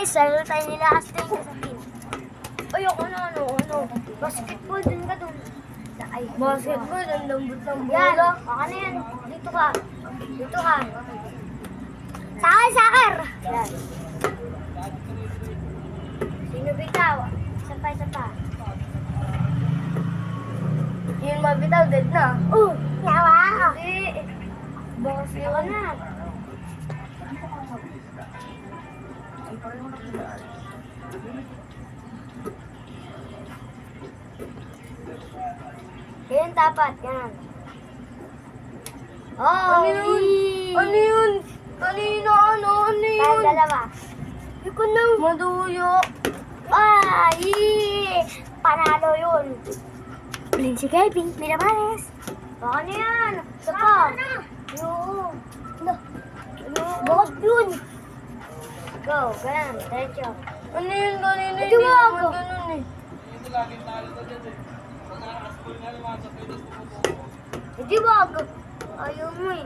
guys, lalo tayo nila Astin sa team. Ayoko na ano. Basketball, dun ka dun. Ay, Basketball, ang lambot ng yan, bola. baka na yan. Dito ka. Sakar! Yan. Sino bitaw? Isa pa. Yun mabitaw, dead na. Yawa! Hindi. Bakas Ako yun. na. Yan dapat, yan. Oh, Ano yun? Ano yun? Kanina ano yun? Dalawa. Ikaw na. Maduyo. Ay! Panalo yun. Blin si Kelvin, Miramares. Baka na yan. Isa pa. Yo. Bakit yun? Go, ganun. Diretso. Ano yun? Kanina Ito hindi mo naman ako. ganun eh. Hindi wag. Ayaw mo eh.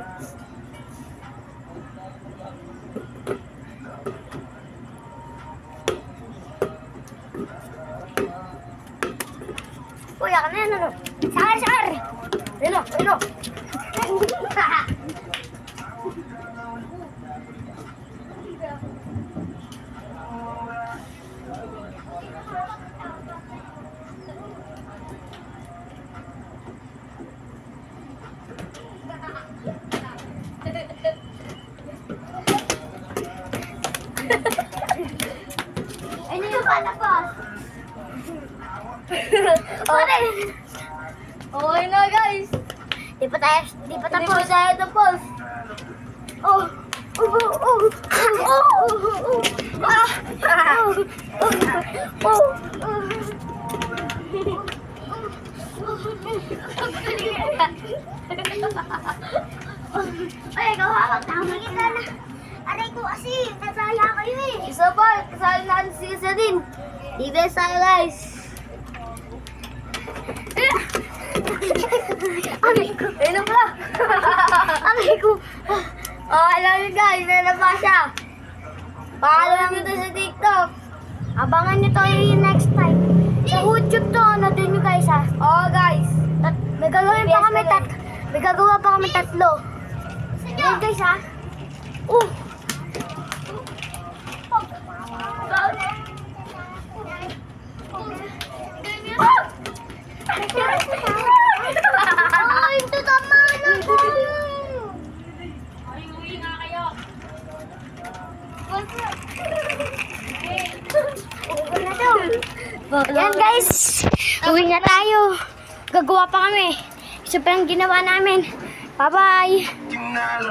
Uy, ako na yan, ano? Sakar! Ano? Ano yung palabas? Okay. Okay na guys. Di pa Hindi pa tapos. tayo tapos. Oh. Ay, gawa ka. Tama kita na. Aray ko kasi, nasaya kayo eh. Isa pa, kasali natin si isa din. Defense tayo guys. Aray ko. Ayun na pala. Aray ko. Oh, I love you guys. Ayun na pa siya. Paalam nyo to sa TikTok. Abangan nyo to yung next time. Sa YouTube to, ano din nyo guys ha. Oh guys. May gagawin pa kami May gagawa pa kami tatlo. Yan guys ha. Ay, ito tama na po. Uwi na daw. Yan guys, uwi na tayo. Gagawa pa kami. Isa pa lang ginawa namin. Bye-bye.